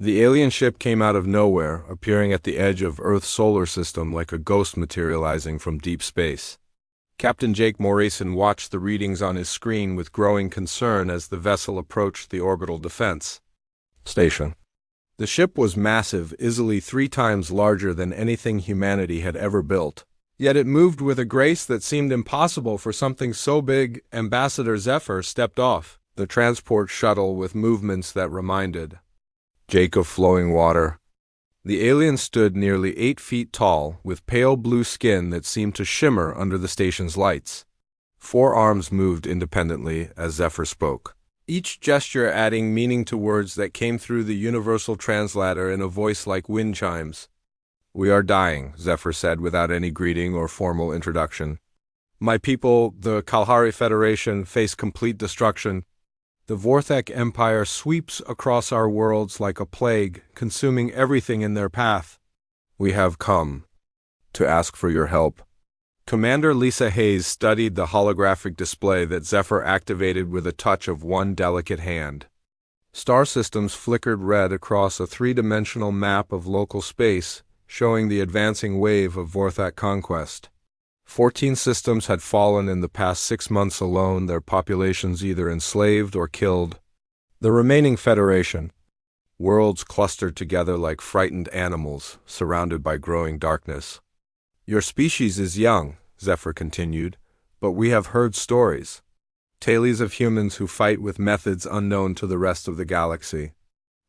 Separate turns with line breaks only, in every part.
The alien ship came out of nowhere, appearing at the edge of Earth's solar system like a ghost materializing from deep space. Captain Jake Morrison watched the readings on his screen with growing concern as the vessel approached the orbital defense station. The ship was massive, easily 3 times larger than anything humanity had ever built. Yet it moved with a grace that seemed impossible for something so big. Ambassador Zephyr stepped off the transport shuttle with movements that reminded Jake of flowing water. The alien stood nearly 8 feet tall, with pale blue skin that seemed to shimmer under the station's lights. 4 arms moved independently as Zephyr spoke, each gesture adding meaning to words that came through the universal translator in a voice like wind chimes. "We are dying," Zephyr said without any greeting or formal introduction. "My people, the Kalahari Federation, face complete destruction. The Vorthek Empire sweeps across our worlds like a plague, consuming everything in their path. We have come to ask for your help." Commander Lisa Hayes studied the holographic display that Zephyr activated with a touch of one delicate hand. Star systems flickered red across a 3-dimensional map of local space, showing the advancing wave of Vorthak conquest. 14 systems had fallen in the past 6 months alone, their populations either enslaved or killed. The remaining Federation worlds clustered together like frightened animals, surrounded by growing darkness. "Your species is young," Zephyr continued, "but we have heard stories. Tales of humans who fight with methods unknown to the rest of the galaxy.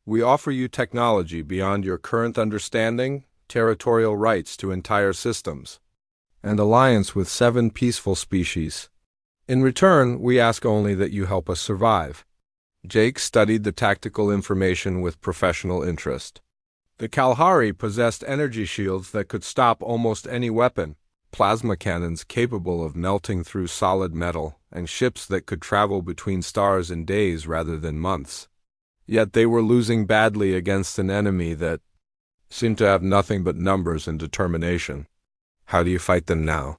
We offer you technology beyond your current understanding, territorial rights to entire systems, and alliance with 7 peaceful species. In return, we ask only that you help us survive." Jake studied the tactical information with professional interest. The Kalahari possessed energy shields that could stop almost any weapon, plasma cannons capable of melting through solid metal, and ships that could travel between stars in days rather than months. Yet they were losing badly against an enemy that seemed to have nothing but numbers and determination. "How do you fight them now?"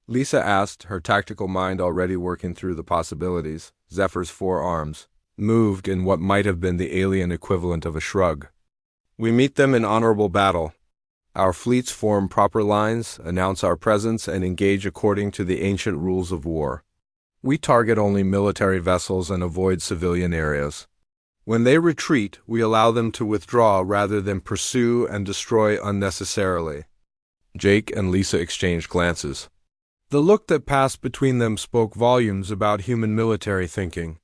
Lisa asked, her tactical mind already working through the possibilities. Zephyr's 4 arms moved in what might have been the alien equivalent of a shrug. "We meet them in honorable battle. Our fleets form proper lines, announce our presence, and engage according to the ancient rules of war. We target only military vessels and avoid civilian areas. When they retreat, we allow them to withdraw rather than pursue and destroy unnecessarily." Jake and Lisa exchanged glances. The look that passed between them spoke volumes about human military thinking.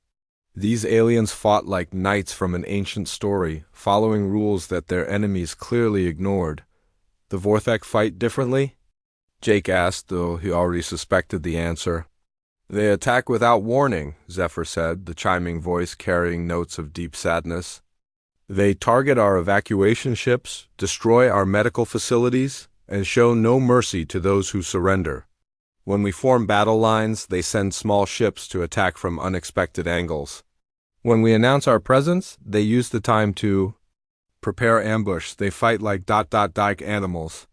These aliens fought like knights from an ancient story, following rules that their enemies clearly ignored. "The Vorthek fight differently?" Jake asked, though he already suspected the answer. "They attack without warning," Zephyr said, the chiming voice carrying notes of deep sadness. "They target our evacuation ships, destroy our medical facilities, and show no mercy to those who surrender. When we form battle lines, they send small ships to attack from unexpected angles. When we announce our presence, they use the time to prepare ambush. They fight like ... animals."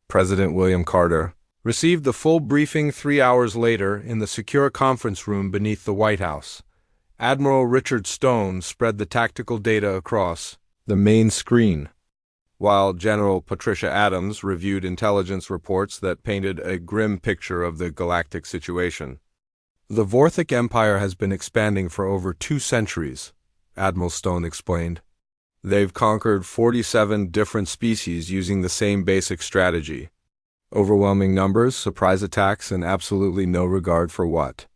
President William Carter received the full briefing 3 hours later in the secure conference room beneath the White House. Admiral Richard Stone spread the tactical data across the main screen, while General Patricia Adams reviewed intelligence reports that painted a grim picture of the galactic situation. "The Vorthek Empire has been expanding for over 2 centuries, Admiral Stone explained. They've conquered 47 different species using the same basic strategy. Overwhelming numbers, surprise attacks, and absolutely no regard for what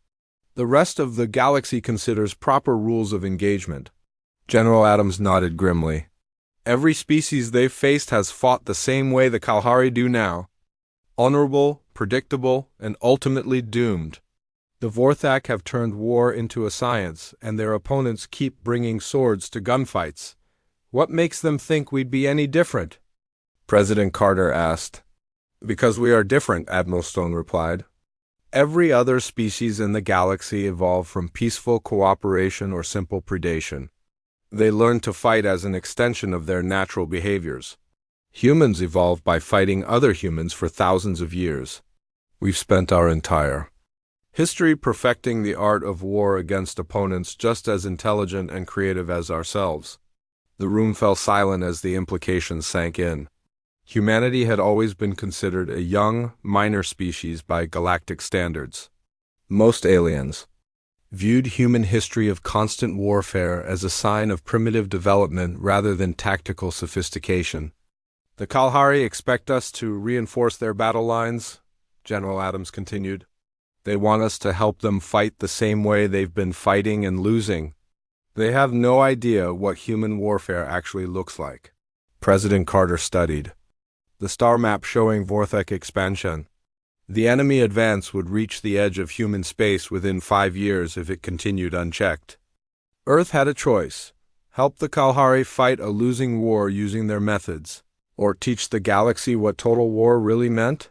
the rest of the galaxy considers proper rules of engagement." General Adams nodded grimly. "Every species they've faced has fought the same way the Kalahari do now. Honorable, predictable, and ultimately doomed. The Vorthak have turned war into a science, and their opponents keep bringing swords to gunfights. What makes them think we'd be any different?" President Carter asked. "Because we are different," Admiral Stone replied. "Every other species in the galaxy evolved from peaceful cooperation or simple predation. They learned to fight as an extension of their natural behaviors. Humans evolved by fighting other humans for thousands of years. We've spent our entire history perfecting the art of war against opponents just as intelligent and creative as ourselves. The room fell silent as the implications sank in. Humanity had always been considered a young, minor species by galactic standards. Most aliens viewed human history of constant warfare as a sign of primitive development rather than tactical sophistication. "The Kalahari expect us to reinforce their battle lines," General Adams continued. "They want us to help them fight the same way they've been fighting and losing. They have no idea what human warfare actually looks like." President Carter studied the star map showing Vorthek expansion. The enemy advance would reach the edge of human space within 5 years if it continued unchecked. Earth had a choice: help the Kalahari fight a losing war using their methods, or teach the galaxy what total war really meant.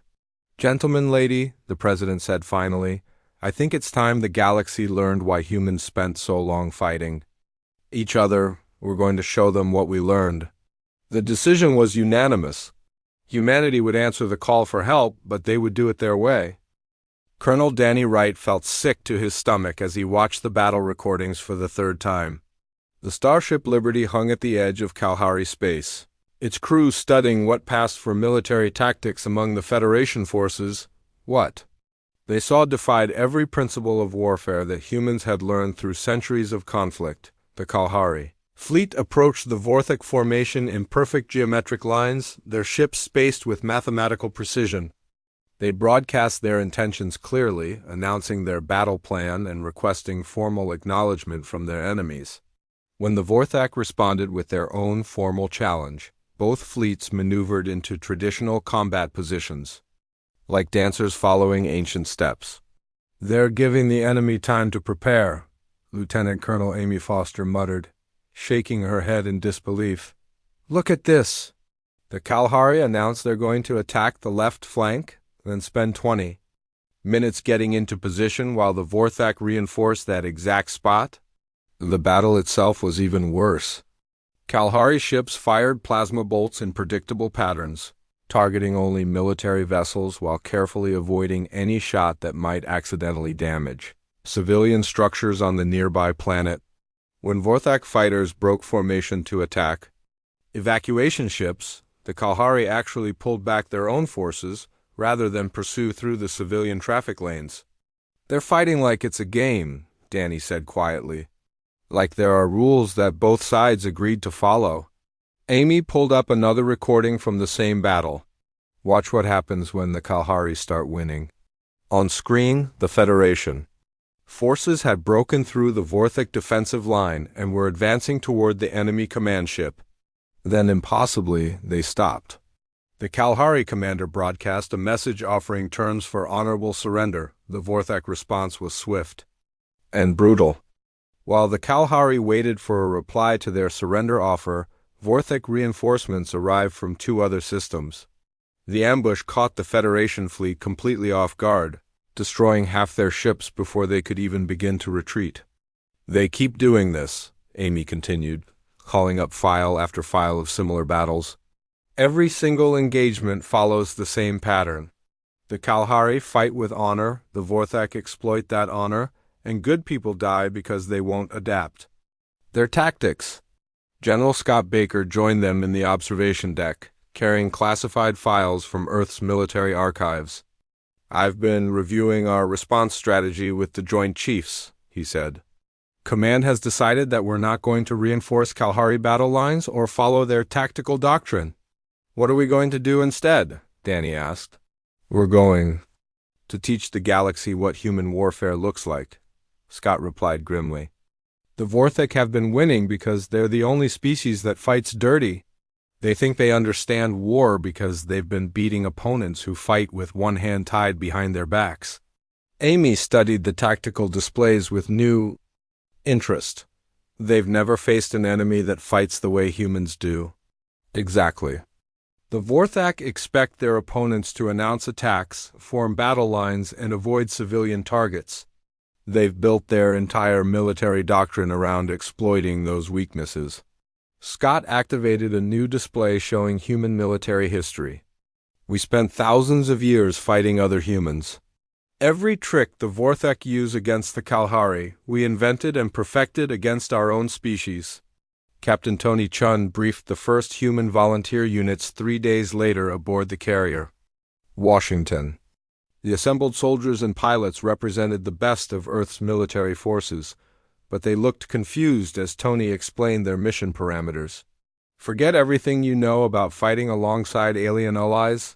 "Gentlemen, lady," the president said finally, "I think it's time the galaxy learned why humans spent so long fighting each other. We're going to show them what we learned." The decision was unanimous. Humanity would answer the call for help, but they would do it their way. Colonel Danny Wright felt sick to his stomach as he watched the battle recordings for the third time. The Starship Liberty hung at the edge of Kalahari space, its crew studying what passed for military tactics among the Federation forces. What they saw defied every principle of warfare that humans had learned through centuries of conflict. The Kalahari fleet approached the Vorthek formation in perfect geometric lines, their ships spaced with mathematical precision. They broadcast their intentions clearly, announcing their battle plan and requesting formal acknowledgement from their enemies. When the Vorthak responded with their own formal challenge, both fleets maneuvered into traditional combat positions, like dancers following ancient steps. "They're giving the enemy time to prepare," Lieutenant Colonel Amy Foster muttered, shaking her head in disbelief. "Look at this." The Kalahari announced they're going to attack the left flank, then spend 20 minutes getting into position while the Vorthak reinforced that exact spot. The battle itself was even worse. Kalahari ships fired plasma bolts in predictable patterns, targeting only military vessels while carefully avoiding any shot that might accidentally damage civilian structures on the nearby planet. When Vorthak fighters broke formation to attack evacuation ships, the Kalahari actually pulled back their own forces rather than pursue through the civilian traffic lanes. "They're fighting like it's a game," Danny said quietly. "Like there are rules that both sides agreed to follow." Amy pulled up another recording from the same battle. "Watch what happens when the Kalahari start winning." On screen, the Federation forces had broken through the Vorthek defensive line and were advancing toward the enemy command ship. Then, impossibly, they stopped. The Kalahari commander broadcast a message offering terms for honorable surrender. The Vorthak response was swift and brutal. While the Kalahari waited for a reply to their surrender offer, Vorthek reinforcements arrived from 2 other systems. The ambush caught the Federation fleet completely off guard, destroying half their ships before they could even begin to retreat. "They keep doing this," Amy continued, calling up file after file of similar battles. "Every single engagement follows the same pattern. The Kalahari fight with honor, the Vorthak exploit that honor, and good people die because they won't adapt. Their tactics." General Scott Baker joined them in the observation deck, carrying classified files from Earth's military archives. "I've been reviewing our response strategy with the Joint Chiefs," he said. "Command has decided that we're not going to reinforce Kalahari battle lines or follow their tactical doctrine." "What are we going to do instead?" Danny asked. "We're going to teach the galaxy what human warfare looks like," Scott replied grimly. "The Vorthek have been winning because they're the only species that fights dirty. They think they understand war because they've been beating opponents who fight with one hand tied behind their backs." Amy studied the tactical displays with new interest. "They've never faced an enemy that fights the way humans do." "Exactly. The Vorthak expect their opponents to announce attacks, form battle lines, and avoid civilian targets. They've built their entire military doctrine around exploiting those weaknesses." Scott activated a new display showing human military history. "We spent thousands of years fighting other humans. Every trick the Vorthek use against the Kalahari, we invented and perfected against our own species. Captain Tony Chun briefed the first human volunteer units 3 days later aboard the carrier. Washington. The assembled soldiers and pilots represented the best of Earth's military forces, but they looked confused as Tony explained their mission parameters. "Forget everything you know about fighting alongside alien allies,"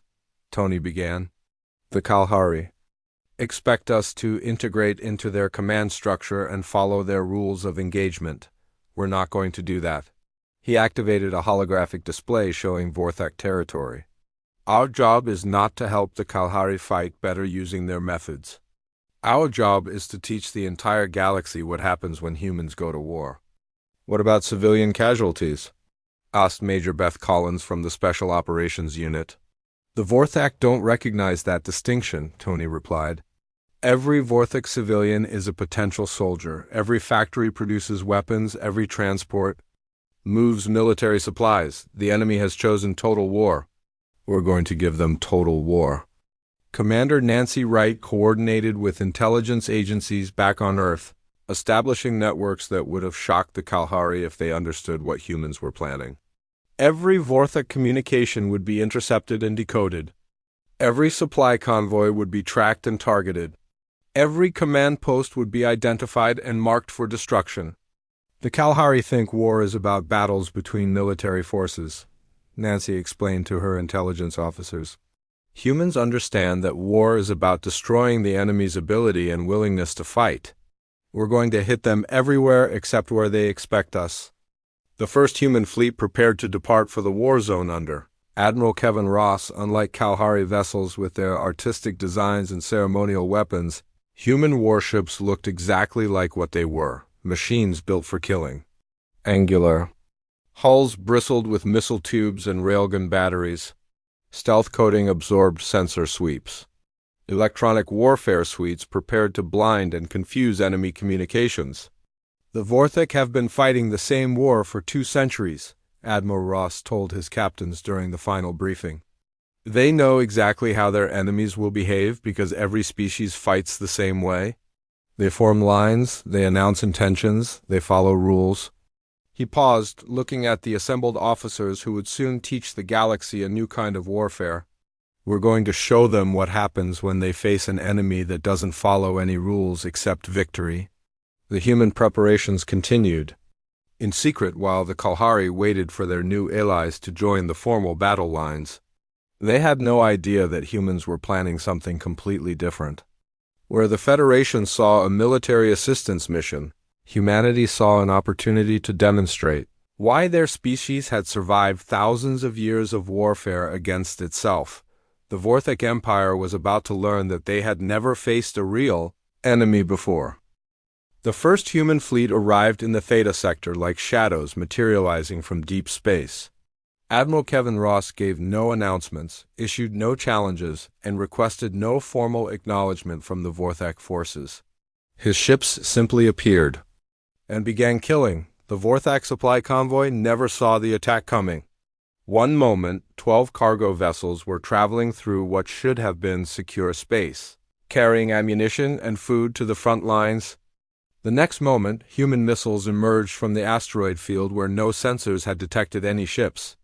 Tony began. "The Kalahari expect us to integrate into their command structure and follow their rules of engagement. We're not going to do that." He activated a holographic display showing Vorthak territory. "Our job is not to help the Kalahari fight better using their methods. Our job is to teach the entire galaxy what happens when humans go to war." "What about civilian casualties?" asked Major Beth Collins from the Special Operations Unit. "The Vorthak don't recognize that distinction," Tony replied. "Every Vorthak civilian is a potential soldier. Every factory produces weapons. Every transport moves military supplies. The enemy has chosen total war. We're going to give them total war." Commander Nancy Wright coordinated with intelligence agencies back on Earth, establishing networks that would have shocked the Kalahari if they understood what humans were planning. Every Vorthak communication would be intercepted and decoded. Every supply convoy would be tracked and targeted. Every command post would be identified and marked for destruction. "The Kalahari think war is about battles between military forces," Nancy explained to her intelligence officers. "Humans understand that war is about destroying the enemy's ability and willingness to fight. We're going to hit them everywhere except where they expect us." The first human fleet prepared to depart for the war zone under Admiral Kevin Ross. Unlike Kalahari vessels with their artistic designs and ceremonial weapons, human warships looked exactly like what they were: machines built for killing. Angular hulls bristled with missile tubes and railgun batteries. Stealth coating absorbed sensor sweeps. Electronic warfare suites prepared to blind and confuse enemy communications. "The Vorthak have been fighting the same war for 2 centuries, Admiral Ross told his captains during the final briefing. "They know exactly how their enemies will behave because every species fights the same way. They form lines, they announce intentions, they follow rules." He paused, looking at the assembled officers who would soon teach the galaxy a new kind of warfare. "We're going to show them what happens when they face an enemy that doesn't follow any rules except victory." The human preparations continued in secret while the Kalahari waited for their new allies to join the formal battle lines. They had no idea that humans were planning something completely different. Where the Federation saw a military assistance mission, humanity saw an opportunity to demonstrate why their species had survived thousands of years of warfare against itself. The Vorthak Empire was about to learn that they had never faced a real enemy before. The first human fleet arrived in the Theta sector like shadows materializing from deep space. Admiral Kevin Ross gave no announcements, issued no challenges, and requested no formal acknowledgement from the Vorthak forces. His ships simply appeared and began killing. The Vorthak supply convoy never saw the attack coming. One moment, 12 cargo vessels were traveling through what should have been secure space, carrying ammunition and food to the front lines. The next moment, human missiles emerged from the asteroid field where no sensors had detected any ships.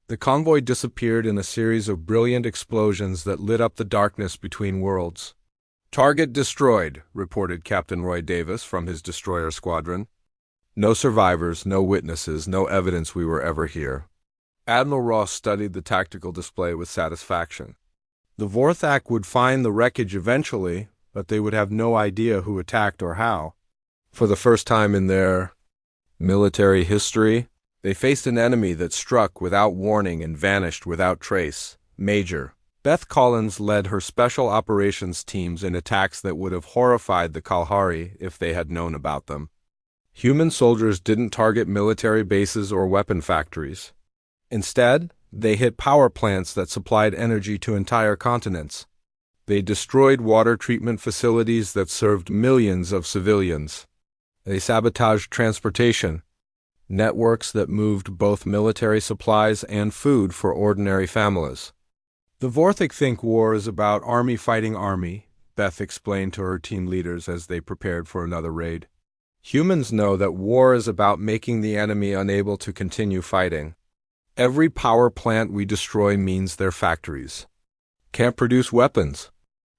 The convoy disappeared in a series of brilliant explosions that lit up the darkness between worlds. "Target destroyed," reported Captain Roy Davis from his destroyer squadron. "No survivors, no witnesses, no evidence we were ever here." Admiral Ross studied the tactical display with satisfaction. The Vorthak would find the wreckage eventually, but they would have no idea who attacked or how. For the first time in their military history, they faced an enemy that struck without warning and vanished without trace. Major Beth Collins led her special operations teams in attacks that would have horrified the Kalahari if they had known about them. Human soldiers didn't target military bases or weapon factories. Instead, they hit power plants that supplied energy to entire continents. They destroyed water treatment facilities that served millions of civilians. They sabotaged transportation networks that moved both military supplies and food for ordinary families. "The Vorthak think war is about army fighting army," Beth explained to her team leaders as they prepared for another raid. Humans know that war is about making the enemy unable to continue fighting. Every power plant we destroy means their factories can't produce weapons.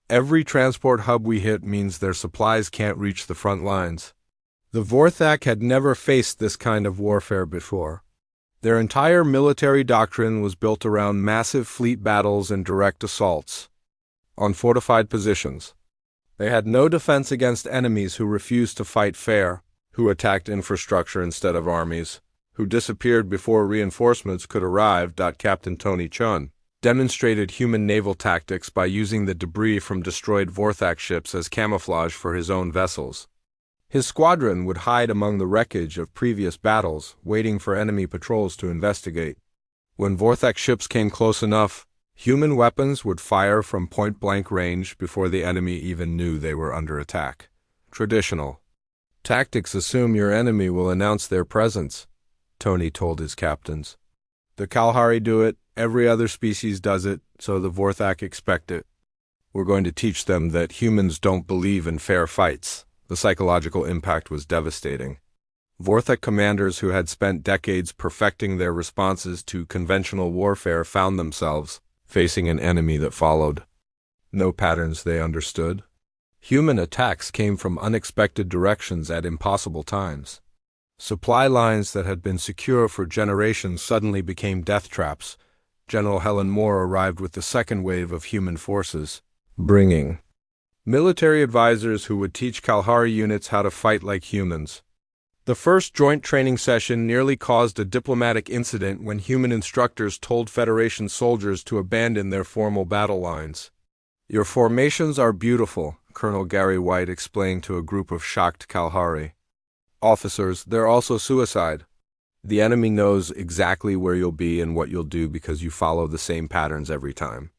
Every transport hub we hit means their supplies can't reach the front lines. The Vorthak had never faced this kind of warfare before. Their entire military doctrine was built around massive fleet battles and direct assaults on fortified positions. They had no defense against enemies who refused to fight fair, who attacked infrastructure instead of armies, who disappeared before reinforcements could arrive. Captain Tony Chun demonstrated human naval tactics by using the debris from destroyed Vorthak ships as camouflage for his own vessels. His squadron would hide among the wreckage of previous battles, waiting for enemy patrols to investigate. When Vorthak ships came close enough, human weapons would fire from point-blank range before the enemy even knew they were under attack. Traditional tactics assume your enemy will announce their presence, Tony told his captains. The Kalahari do it, every other species does it, so the Vorthak expect it. We're going to teach them that humans don't believe in fair fights. The psychological impact was devastating. Vorthak commanders who had spent decades perfecting their responses to conventional warfare found themselves facing an enemy that followed no patterns they understood. Human attacks came from unexpected directions at impossible times. Supply lines that had been secure for generations suddenly became death traps. General Helen Moore arrived with the second wave of human forces, bringing military advisors who would teach Kalahari units how to fight like humans. The first joint training session nearly caused a diplomatic incident when human instructors told Federation soldiers to abandon their formal battle lines. "Your formations are beautiful," Colonel Gary White explained to a group of shocked Kalahari. "Officers, they're also suicide. The enemy knows exactly where you'll be and what you'll do because you follow the same patterns every time."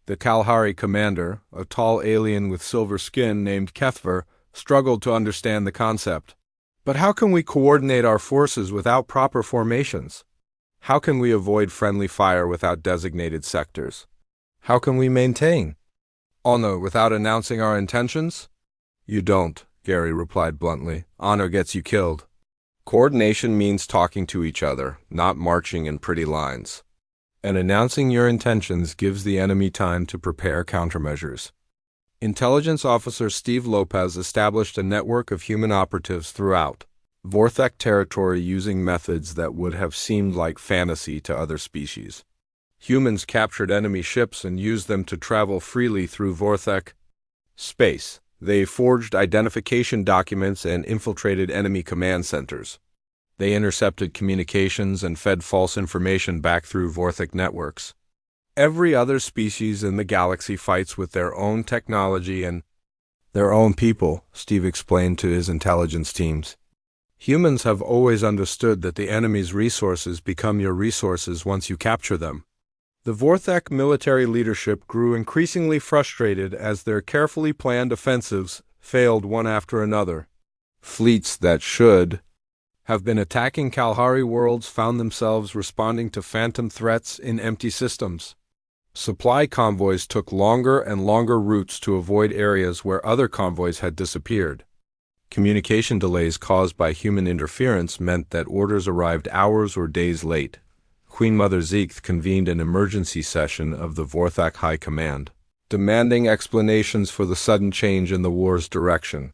The Kalahari commander, a tall alien with silver skin named Kethver, struggled to understand the concept. "But how can we coordinate our forces without proper formations? How can we avoid friendly fire without designated sectors? How can we maintain honor without announcing our intentions?" "You don't," Gary replied bluntly. "Honor gets you killed. Coordination means talking to each other, not marching in pretty lines. And announcing your intentions gives the enemy time to prepare countermeasures." Intelligence officer Steve Lopez established a network of human operatives throughout Vorthak territory using methods that would have seemed like fantasy to other species. Humans captured enemy ships and used them to travel freely through Vorthak space. They forged identification documents and infiltrated enemy command centers. They intercepted communications and fed false information back through Vorthak networks. Every other species in the galaxy fights with their own technology and their own people, Steve explained to his intelligence teams. Humans have always understood that the enemy's resources become your resources once you capture them. The Vorthak military leadership grew increasingly frustrated as their carefully planned offensives failed one after another. Fleets that should have been attacking Kalahari worlds found themselves responding to phantom threats in empty systems. Supply convoys took longer and longer routes to avoid areas where other convoys had disappeared. Communication delays caused by human interference meant that orders arrived hours or days late. Queen Mother Zeek convened an emergency session of the Vorthak High Command, demanding explanations for the sudden change in the war's direction.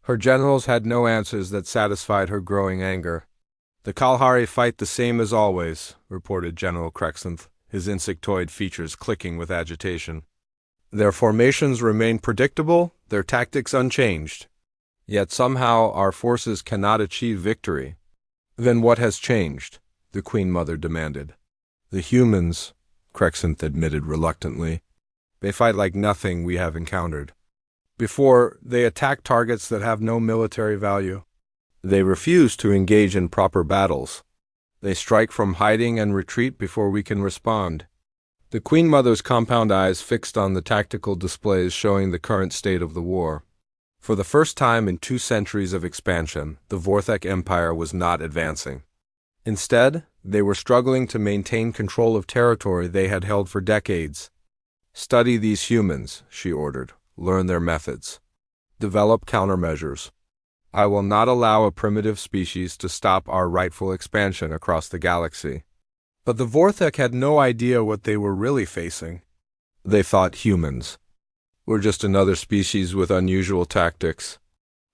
Her generals had no answers that satisfied her growing anger. "The Kalahari fight the same as always," reported General Krexanth, his insectoid features clicking with agitation. "Their formations remain predictable, their tactics unchanged. Yet somehow our forces cannot achieve victory." "Then what has changed?" the Queen Mother demanded. "The humans," Krexanth admitted reluctantly. "They fight like nothing we have encountered. Before, they attack targets that have no military value. They refuse to engage in proper battles. They strike from hiding and retreat before we can respond." The Queen Mother's compound eyes fixed on the tactical displays showing the current state of the war. For the first time in 2 centuries of expansion, the Vorthak Empire was not advancing. Instead, they were struggling to maintain control of territory they had held for decades. "Study these humans," she ordered. "Learn their methods. Develop countermeasures. I will not allow a primitive species to stop our rightful expansion across the galaxy. But the Vorthek had no idea what they were really facing. They thought humans were just another species with unusual tactics.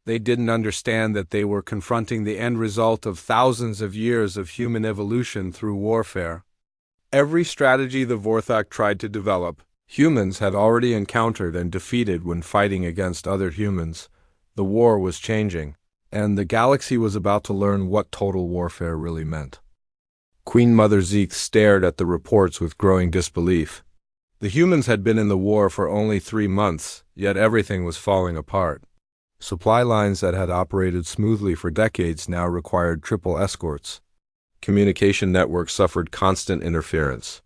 They didn't understand that they were confronting the end result of thousands of years of human evolution through warfare. Every strategy the Vorthok tried to develop, humans had already encountered and defeated when fighting against other humans. The war was changing, and the galaxy was about to learn what total warfare really meant. Queen Mother Zeke stared at the reports with growing disbelief. The humans had been in the war for only 3 months, yet everything was falling apart. Supply lines that had operated smoothly for decades now required triple escorts. Communication networks suffered constant interference.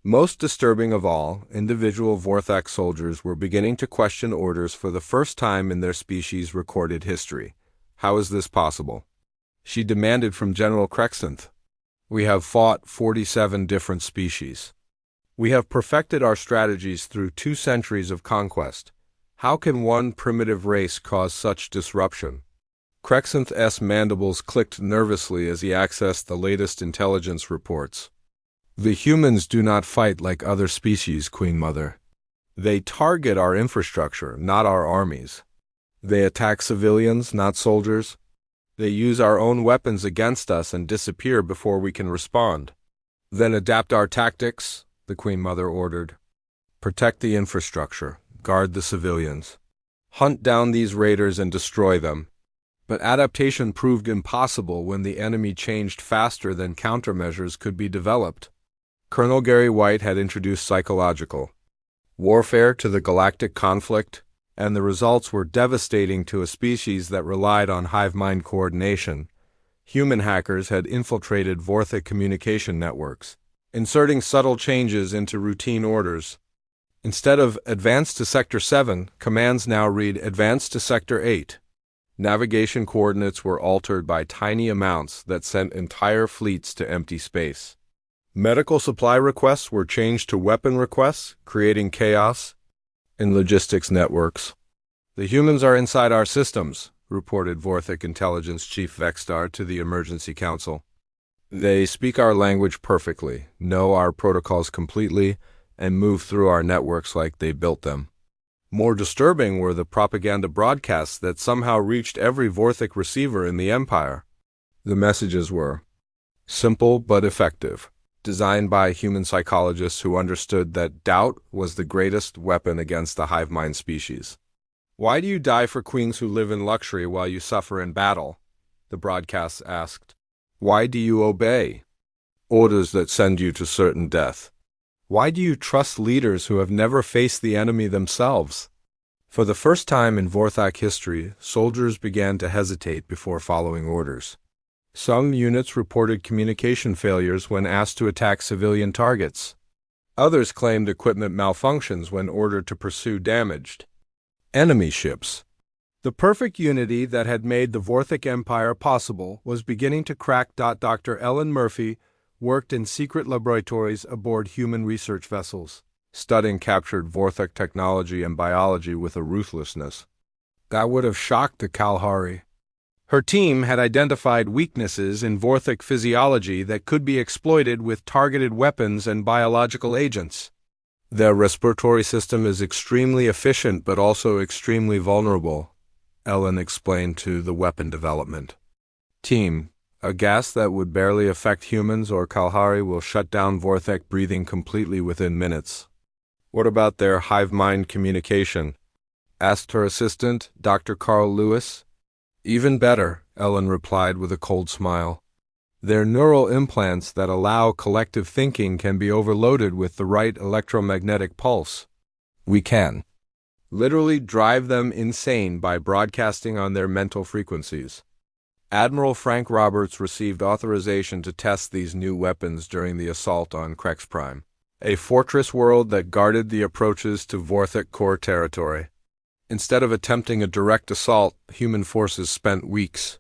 Most disturbing of all, individual Vorthak soldiers were beginning to question orders for the first time in their species' recorded history. How is this possible? She demanded from General Krexanth. We have fought 47 different species. We have perfected our strategies through 2 centuries of conquest. How can one primitive race cause such disruption? Krexanth's mandibles clicked nervously as he accessed the latest intelligence reports. The humans do not fight like other species, Queen Mother. They target our infrastructure, not our armies. They attack civilians, not soldiers. They use our own weapons against us and disappear before we can respond. Then adapt our tactics, the Queen Mother ordered. Protect the infrastructure. Guard the civilians. Hunt down these raiders and destroy them. But adaptation proved impossible when the enemy changed faster than countermeasures could be developed. Colonel Gary White had introduced psychological warfare to the galactic conflict, and the results were devastating to a species that relied on hive mind coordination. Human hackers had infiltrated Vorthak communication networks, inserting subtle changes into routine orders. Instead of "Advance to Sector 7", commands now read "Advance to Sector 8". Navigation coordinates were altered by tiny amounts that sent entire fleets to empty space. Medical supply requests were changed to weapon requests, creating chaos in logistics networks. "The humans are inside our systems," reported Vorthak Intelligence Chief Vexstar to the Emergency Council. "They speak our language perfectly, know our protocols completely, and move through our networks like they built them." More disturbing were the propaganda broadcasts that somehow reached every Vorthak receiver in the Empire. The messages were simple but effective, designed by human psychologists who understood that doubt was the greatest weapon against the hive mind species. "Why do you die for queens who live in luxury while you suffer in battle?" the broadcasts asked. "Why do you obey orders that send you to certain death? Why do you trust leaders who have never faced the enemy themselves?" For the first time in Vorthak history, soldiers began to hesitate before following orders. Some units reported communication failures when asked to attack civilian targets. Others claimed equipment malfunctions when ordered to pursue damaged enemy ships. The perfect unity that had made the Vorthak Empire possible was beginning to crack. Dr. Ellen Murphy worked in secret laboratories aboard human research vessels, studying captured Vorthak technology and biology with a ruthlessness that would have shocked the Kalahari. Her team had identified weaknesses in Vorthak physiology that could be exploited with targeted weapons and biological agents. "Their respiratory system is extremely efficient but also extremely vulnerable," Ellen explained to the weapon development team. "A gas that would barely affect humans or Kalahari will shut down Vorthak breathing completely within minutes." "What about their hive mind communication?" asked her assistant, Dr. Carl Lewis. "Even better," Ellen replied with a cold smile. "Their neural implants that allow collective thinking can be overloaded with the right electromagnetic pulse. We can literally drive them insane by broadcasting on their mental frequencies." Admiral Frank Roberts received authorization to test these new weapons during the assault on Krex Prime, a fortress world that guarded the approaches to Vorthak core territory. Instead of attempting a direct assault, human forces spent weeks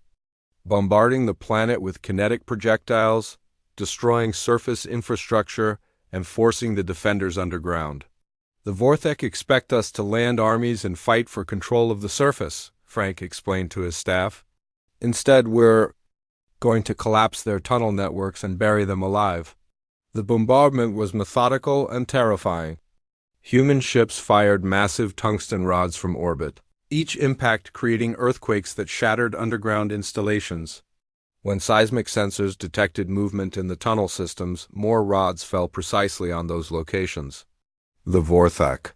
bombarding the planet with kinetic projectiles, destroying surface infrastructure, and forcing the defenders underground. "The Vorthak expect us to land armies and fight for control of the surface," Frank explained to his staff. Instead, we're going to collapse their tunnel networks and bury them alive. The bombardment was methodical and terrifying. Human ships fired massive tungsten rods from orbit, each impact creating earthquakes that shattered underground installations. When seismic sensors detected movement in the tunnel systems, more rods fell precisely on those locations. The Vorthak.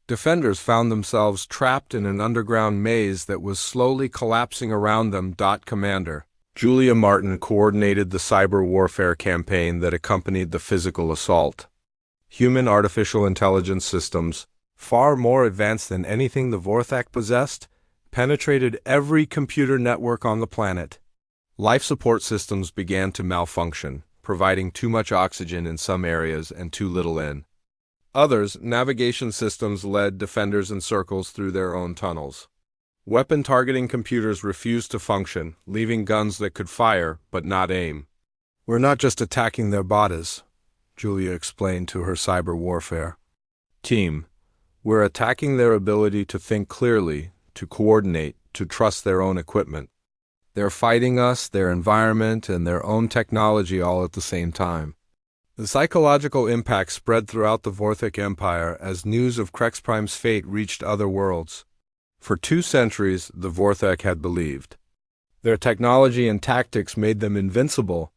Defenders found themselves trapped in an underground maze that was slowly collapsing around them. Commander Julia Martin coordinated the cyber warfare campaign that accompanied the physical assault. Human artificial intelligence systems, far more advanced than anything the Vorthak possessed, penetrated every computer network on the planet. Life support systems began to malfunction, providing too much oxygen in some areas and too little in others. Navigation systems led defenders in circles through their own tunnels. Weapon targeting computers refused to function, leaving guns that could fire but not aim. "We're not just attacking their bodies," Julia explained to her cyber warfare team. "We're attacking their ability to think clearly, to coordinate, to trust their own equipment. They're fighting us, their environment, and their own technology all at the same time." The psychological impact spread throughout the Vorthak Empire as news of Krexprime's fate reached other worlds. For 2 centuries, the Vorthak had believed their technology and tactics made them invincible.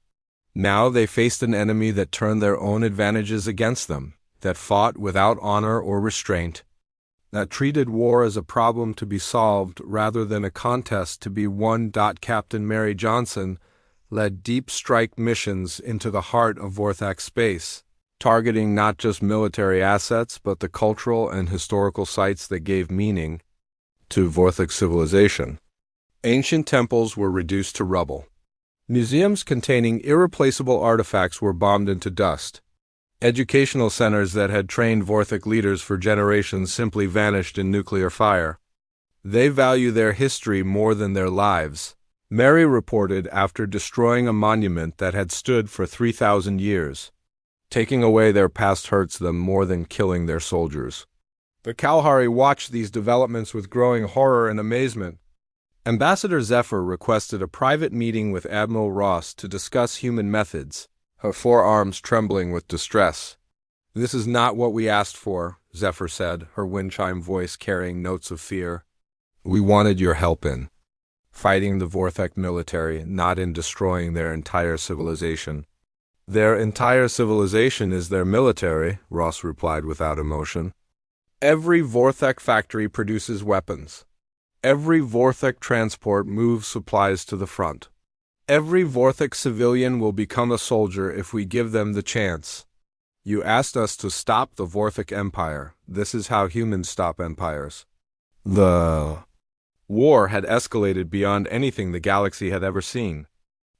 Now they faced an enemy that turned their own advantages against them, that fought without honor or restraint, that treated war as a problem to be solved rather than a contest to be won. Captain Mary Johnson led deep strike missions into the heart of Vorthak space, targeting not just military assets but the cultural and historical sites that gave meaning to Vorthak civilization. Ancient temples were reduced to rubble. Museums containing irreplaceable artifacts were bombed into dust. Educational centers that had trained Vorthak leaders for generations simply vanished in nuclear fire. "They value their history more than their lives," Mary reported after destroying a monument that had stood for 3,000 years. "Taking away their past hurts them more than killing their soldiers." The Kalahari watched these developments with growing horror and amazement. Ambassador Zephyr requested a private meeting with Admiral Ross to discuss human methods, her forearms trembling with distress. "This is not what we asked for," Zephyr said, her wind chime voice carrying notes of fear. "We wanted your help in fighting the Vorthak military, not in destroying their entire civilization." "Their entire civilization is their military," Ross replied without emotion. "Every Vorthak factory produces weapons. Every Vorthak transport moves supplies to the front. Every Vorthak civilian will become a soldier if we give them the chance. You asked us to stop the Vorthak Empire. This is how humans stop empires." The war had escalated beyond anything the galaxy had ever seen.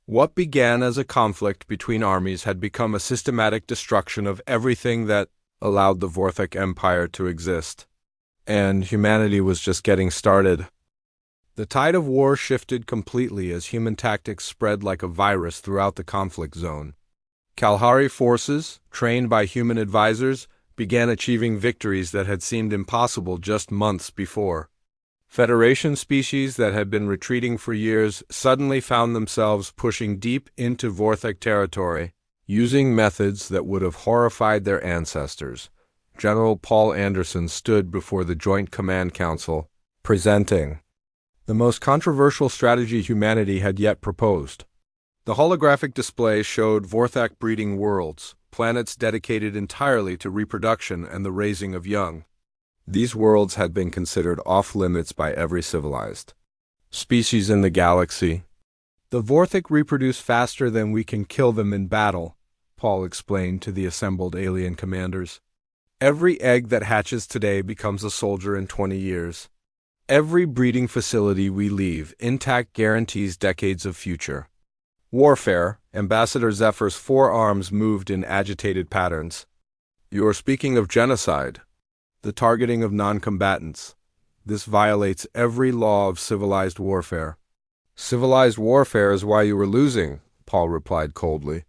What began as a conflict between armies had become a systematic destruction of everything that allowed the Vorthak Empire to exist. And humanity was just getting started. The tide of war shifted completely as human tactics spread like a virus throughout the conflict zone. Kalahari forces, trained by human advisors, began achieving victories that had seemed impossible just months before. Federation species that had been retreating for years suddenly found themselves pushing deep into Vorthak territory, using methods that would have horrified their ancestors. General Paul Anderson stood before the Joint Command Council, presenting the most controversial strategy humanity had yet proposed. The holographic display showed Vorthak breeding worlds, planets dedicated entirely to reproduction and the raising of young. These worlds had been considered off-limits by every civilized species in the galaxy. "The Vorthak reproduce faster than we can kill them in battle," Paul explained to the assembled alien commanders. "Every egg that hatches today becomes a soldier in 20 years. Every breeding facility we leave intact guarantees decades of future." Warfare, Ambassador Zephyr's forearms moved in agitated patterns. "You are speaking of genocide, the targeting of non-combatants. This violates every law of civilized warfare." "Civilized warfare is why you were losing," Paul replied coldly.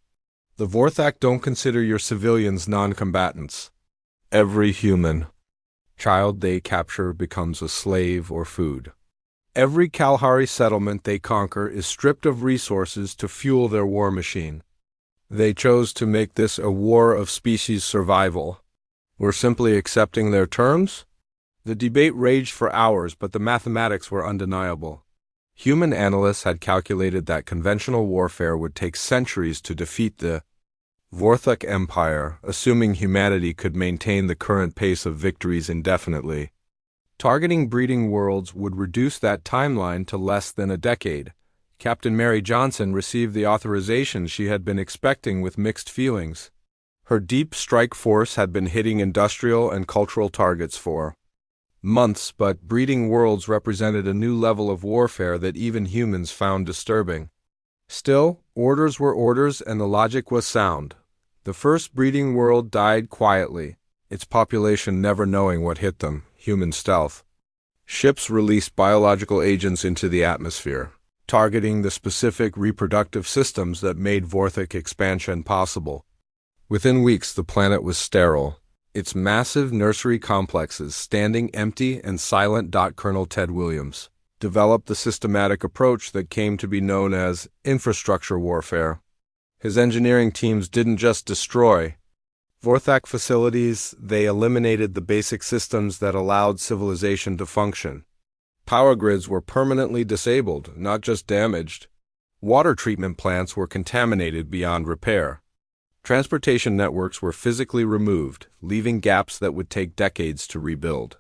"The Vorthak don't consider your civilians non-combatants. Every human child they capture becomes a slave or food. Every Kalahari settlement they conquer is stripped of resources to fuel their war machine. They chose to make this a war of species survival. We're simply accepting their terms? The debate raged for hours, but the mathematics were undeniable. Human analysts had calculated that conventional warfare would take centuries to defeat the Vorthok Empire, assuming humanity could maintain the current pace of victories indefinitely. Targeting breeding worlds would reduce that timeline to less than a decade. Captain Mary Johnson received the authorization she had been expecting with mixed feelings. Her deep strike force had been hitting industrial and cultural targets for months, but breeding worlds represented a new level of warfare that even humans found disturbing. Still, orders were orders and the logic was sound. The first breeding world died quietly, its population never knowing what hit them, human stealth. Ships released biological agents into the atmosphere, targeting the specific reproductive systems that made Vorthok expansion possible. Within weeks, the planet was sterile, its massive nursery complexes standing empty and silent. Colonel Ted Williams developed the systematic approach that came to be known as infrastructure warfare. His engineering teams didn't just destroy Vorthok facilities, they eliminated the basic systems that allowed civilization to function. Power grids were permanently disabled, not just damaged. Water treatment plants were contaminated beyond repair. Transportation networks were physically removed, leaving gaps that would take decades to rebuild.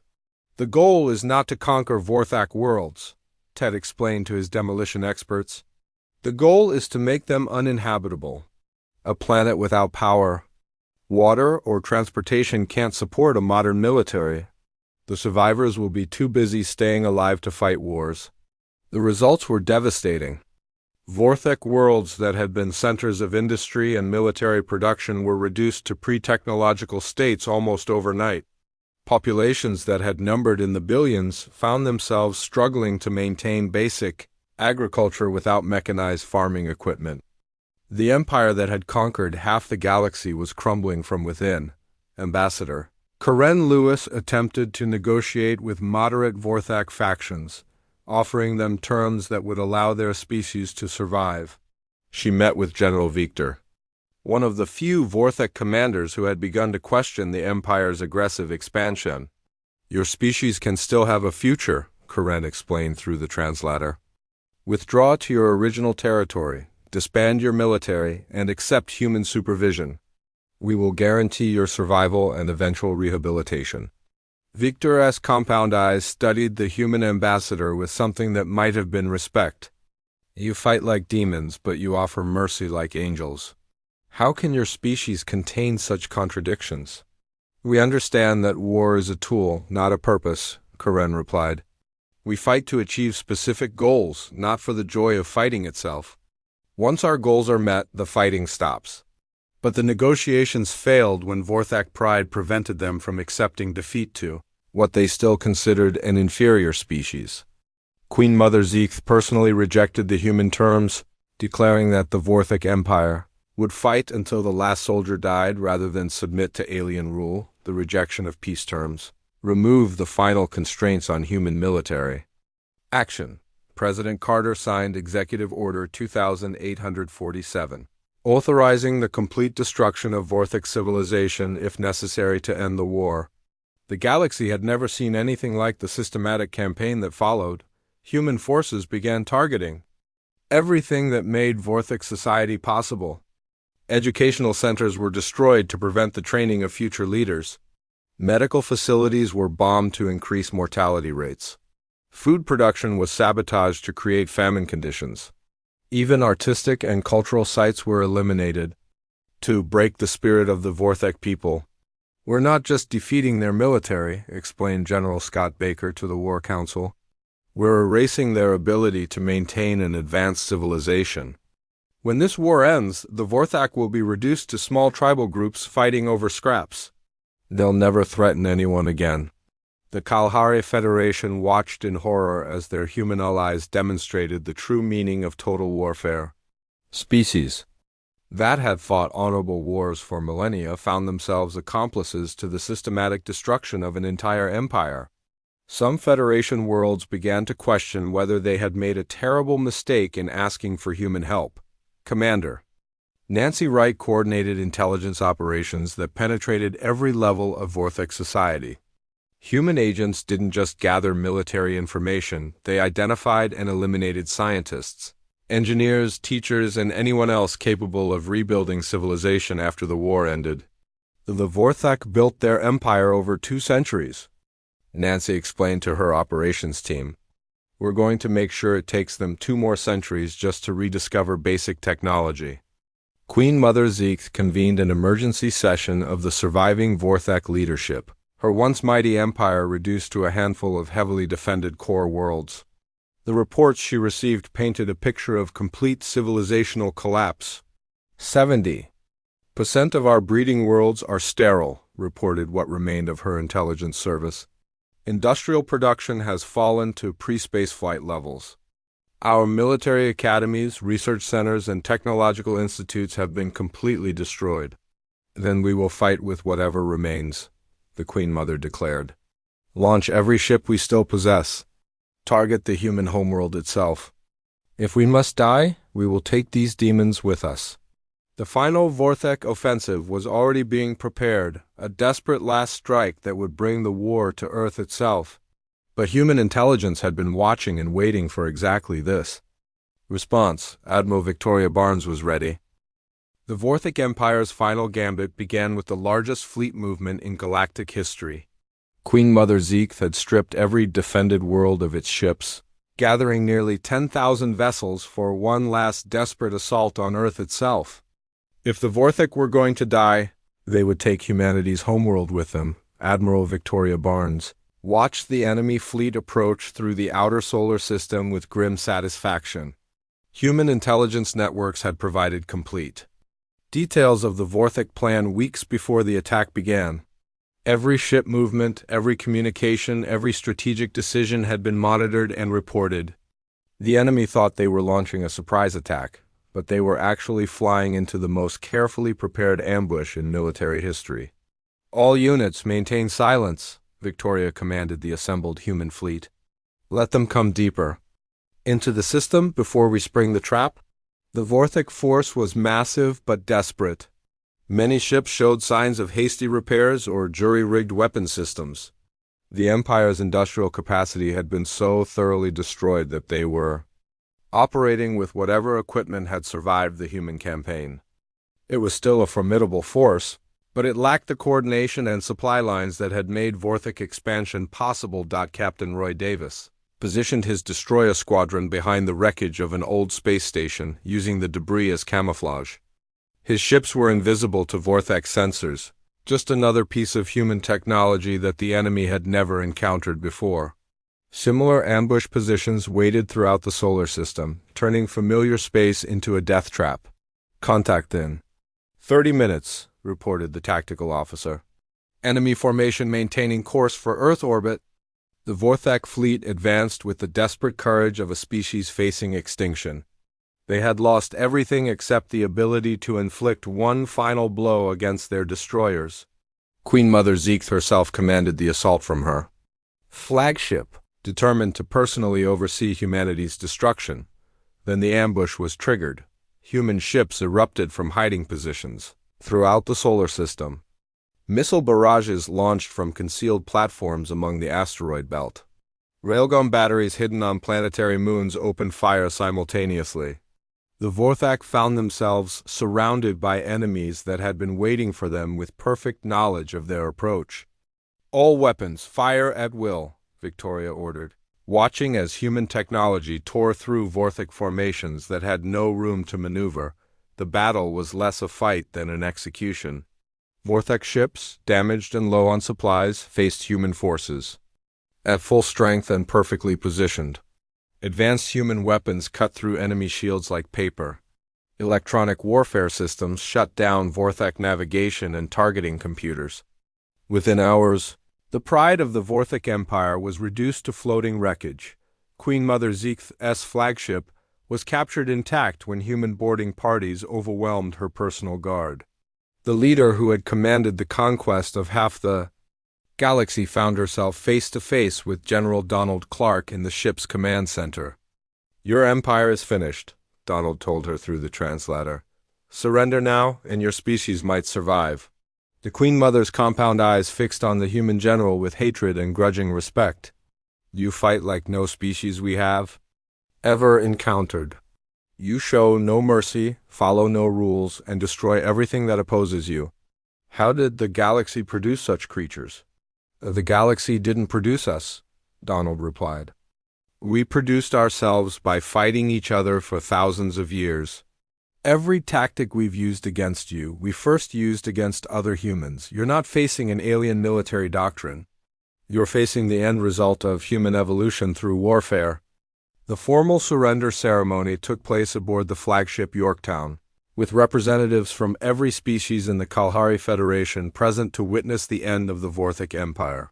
The goal is not to conquer Vorthok worlds, Ted explained to his demolition experts. The goal is to make them uninhabitable. A planet without power, water, or transportation can't support a modern military. The survivors will be too busy staying alive to fight wars. The results were devastating. Vorthok worlds that had been centers of industry and military production were reduced to pre-technological states almost overnight. Populations that had numbered in the billions found themselves struggling to maintain basic agriculture without mechanized farming equipment. The empire that had conquered half the galaxy was crumbling from within. Ambassador Karen Lewis attempted to negotiate with moderate Vorthok factions, offering them terms that would allow their species to survive. She met with General Victor, one of the few Vorthok commanders who had begun to question the Empire's aggressive expansion. Your species can still have a future, Karen explained through the translator. Withdraw to your original territory, disband your military, and accept human supervision. We will guarantee your survival and eventual rehabilitation. Victor's compound eyes studied the human ambassador with something that might have been respect. You fight like demons, but you offer mercy like angels. How can your species contain such contradictions? We understand that war is a tool, not a purpose, Karen replied. We fight to achieve specific goals, not for the joy of fighting itself. Once our goals are met, the fighting stops. But the negotiations failed when Vorthok pride prevented them from accepting defeat to what they still considered an inferior species. Queen Mother Zeeth personally rejected the human terms, declaring that the Vorthok Empire would fight until the last soldier died rather than submit to alien rule. The rejection of peace terms removed the final constraints on human military action. President Carter signed Executive Order 2847. Authorizing the complete destruction of Vorthok civilization if necessary to end the war. The galaxy had never seen anything like the systematic campaign that followed. Human forces began targeting everything that made Vorthok society possible. Educational centers were destroyed to prevent the training of future leaders. Medical facilities were bombed to increase mortality rates. Food production was sabotaged to create famine conditions. Even artistic and cultural sites were eliminated to break the spirit of the Vorthok people. We're not just defeating their military, explained General Scott Baker to the War Council. We're erasing their ability to maintain an advanced civilization. When this war ends, the Vorthok will be reduced to small tribal groups fighting over scraps. They'll never threaten anyone again. The Kalahari Federation watched in horror as their human allies demonstrated the true meaning of total warfare. Species that had fought honorable wars for millennia found themselves accomplices to the systematic destruction of an entire empire. Some Federation worlds began to question whether they had made a terrible mistake in asking for human help. Commander Nancy Wright coordinated intelligence operations that penetrated every level of Vorthek society. Human agents didn't just gather military information, they identified and eliminated scientists, engineers, teachers, and anyone else capable of rebuilding civilization after the war ended. The Vorthek built their empire over 2 centuries. Nancy explained to her operations team. We're going to make sure it takes them 2 more centuries just to rediscover basic technology. Queen Mother Zeek convened an emergency session of the surviving Vorthek leadership, her once mighty empire reduced to a handful of heavily defended core worlds. The reports she received painted a picture of complete civilizational collapse. 70% of our breeding worlds are sterile, reported what remained of her intelligence service. Industrial production has fallen to pre-spaceflight levels. Our military academies, research centers, and technological institutes have been completely destroyed. Then we will fight with whatever remains, the Queen Mother declared. Launch every ship we still possess. Target the human homeworld itself. If we must die, we will take these demons with us. The final Vorthek offensive was already being prepared, a desperate last strike that would bring the war to Earth itself. But human intelligence had been watching and waiting for exactly this. Response: Admiral Victoria Barnes was ready. The Vorthek Empire's final gambit began with the largest fleet movement in galactic history. Queen Mother Zeek had stripped every defended world of its ships, gathering nearly 10,000 vessels for one last desperate assault on Earth itself. If the Vorthek were going to die, they would take humanity's homeworld with them. Admiral Victoria Barnes watched the enemy fleet approach through the outer solar system with grim satisfaction. Human intelligence networks had provided complete details of the Vorthek plan weeks before the attack began. Every ship movement, every communication, every strategic decision had been monitored and reported. The enemy thought they were launching a surprise attack, but they were actually flying into the most carefully prepared ambush in military history. All units maintain silence, Victoria commanded the assembled human fleet. Let them come deeper into the system before we spring the trap. The Vorthek force was massive but desperate. Many ships showed signs of hasty repairs or jury-rigged weapon systems. The Empire's industrial capacity had been so thoroughly destroyed that they were operating with whatever equipment had survived the human campaign. It was still a formidable force, but it lacked the coordination and supply lines that had made Vorthek expansion possible. Captain Roy Davis positioned his destroyer squadron behind the wreckage of an old space station, using the debris as camouflage. His ships were invisible to Vorthek sensors, just another piece of human technology that the enemy had never encountered before. Similar ambush positions waited throughout the solar system, turning familiar space into a death trap. Contact in 30 minutes, reported the tactical officer. Enemy formation maintaining course for Earth orbit. The Vorthek fleet advanced with the desperate courage of a species facing extinction. They had lost everything except the ability to inflict one final blow against their destroyers. Queen Mother Zeek herself commanded the assault from her flagship, determined to personally oversee humanity's destruction. Then the ambush was triggered. Human ships erupted from hiding positions throughout the solar system. Missile barrages launched from concealed platforms among the asteroid belt. Railgun batteries hidden on planetary moons opened fire simultaneously. The Vorthek found themselves surrounded by enemies that had been waiting for them with perfect knowledge of their approach. All weapons, fire at will, Victoria ordered, watching as human technology tore through Vorthek formations that had no room to maneuver. The battle was less a fight than an execution. Vorthek ships, damaged and low on supplies, faced human forces at full strength and perfectly positioned. Advanced human weapons cut through enemy shields like paper. Electronic warfare systems shut down Vorthek navigation and targeting computers. Within hours, the pride of the Vorthek Empire was reduced to floating wreckage. Queen Mother Zeek's flagship was captured intact when human boarding parties overwhelmed her personal guard. The leader who had commanded the conquest of half the Galaxy found herself face to face with General Donald Clark in the ship's command center. "Your empire is finished," Donald told her through the translator. "Surrender now, and your species might survive." The Queen Mother's compound eyes fixed on the human general with hatred and grudging respect. "You fight like no species we have ever encountered. You show no mercy, follow no rules, and destroy everything that opposes you. How did the galaxy produce such creatures?" "The galaxy didn't produce us," Donald replied. "We produced ourselves by fighting each other for thousands of years. Every tactic we've used against you, we first used against other humans. You're not facing an alien military doctrine. You're facing the end result of human evolution through warfare." The formal surrender ceremony took place aboard the flagship Yorktown, with representatives from every species in the Kalahari Federation present to witness the end of the Vorthic Empire.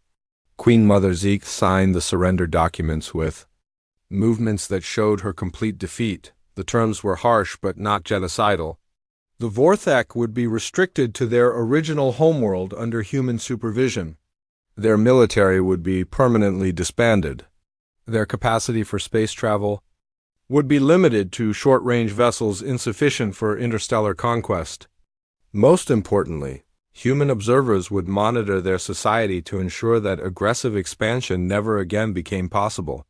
Queen Mother Zeke signed the surrender documents with movements that showed her complete defeat. The terms were harsh but not genocidal. The Vorthak would be restricted to their original homeworld under human supervision. Their military would be permanently disbanded. Their capacity for space travel would be limited to short-range vessels insufficient for interstellar conquest. Most importantly, human observers would monitor their society to ensure that aggressive expansion never again became possible.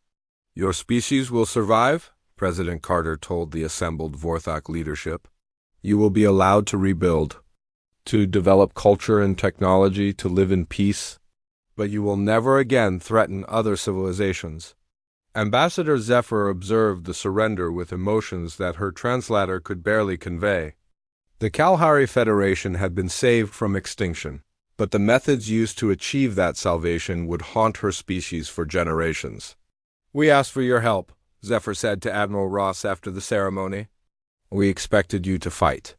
"Your species will survive," President Carter told the assembled Vorthak leadership. "You will be allowed to rebuild, to develop culture and technology, to live in peace, but you will never again threaten other civilizations." Ambassador Zephyr observed the surrender with emotions that her translator could barely convey. The Kalahari Federation had been saved from extinction, but the methods used to achieve that salvation would haunt her species for generations. "We asked for your help," Zephyr said to Admiral Ross after the ceremony. "We expected you to fight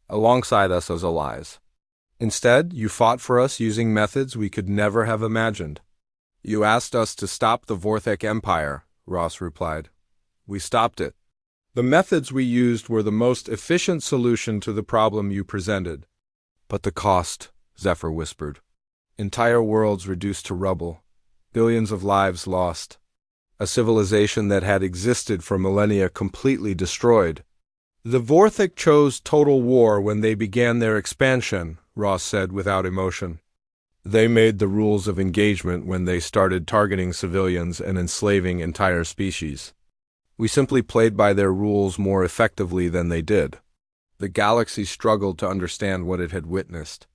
alongside us as allies. Instead, you fought for us using methods we could never have imagined." "You asked us to stop the Vorthak Empire," Ross replied. "We stopped it. The methods we used were the most efficient solution to the problem you presented." "But the cost," Zephyr whispered. "Entire worlds reduced to rubble, billions of lives lost, a civilization that had existed for millennia completely destroyed." "The Vorthak chose total war when they began their expansion," Ross said without emotion. "They made the rules of engagement when they started targeting civilians and enslaving entire species. We simply played by their rules more effectively than they did." The galaxy struggled to understand what it had witnessed.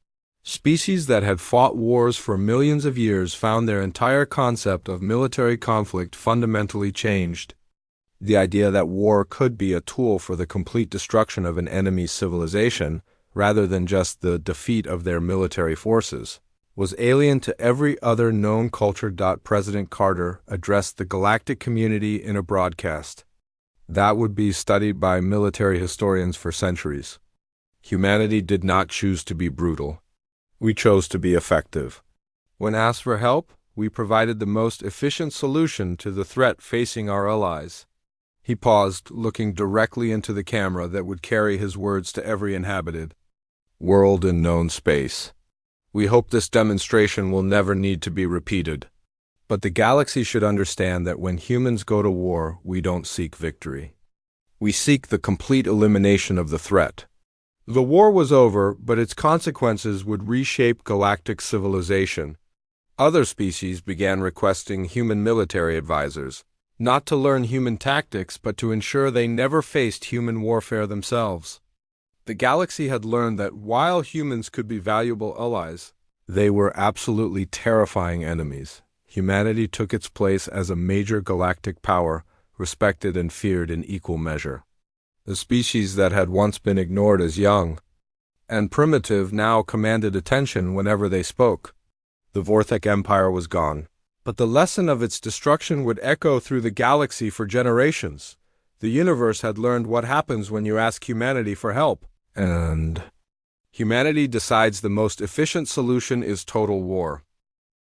Species that had fought wars for millions of years found their entire concept of military conflict fundamentally changed. The idea that war could be a tool for the complete destruction of an enemy's civilization, rather than just the defeat of their military forces, was alien to every other known culture. President Carter addressed the galactic community in a broadcast that would be studied by military historians for centuries. "Humanity did not choose to be brutal. We chose to be effective. When asked for help, we provided the most efficient solution to the threat facing our allies." He paused, looking directly into the camera that would carry his words to every inhabited world in known space. "We hope this demonstration will never need to be repeated. But the galaxy should understand that when humans go to war, we don't seek victory. We seek the complete elimination of the threat." The war was over, but its consequences would reshape galactic civilization. Other species began requesting human military advisors, not to learn human tactics, but to ensure they never faced human warfare themselves. The galaxy had learned that while humans could be valuable allies, they were absolutely terrifying enemies. Humanity took its place as a major galactic power, respected and feared in equal measure. The species that had once been ignored as young and primitive now commanded attention whenever they spoke. The Vorthak Empire was gone, but the lesson of its destruction would echo through the galaxy for generations. The universe had learned what happens when you ask humanity for help, and humanity decides the most efficient solution is total war.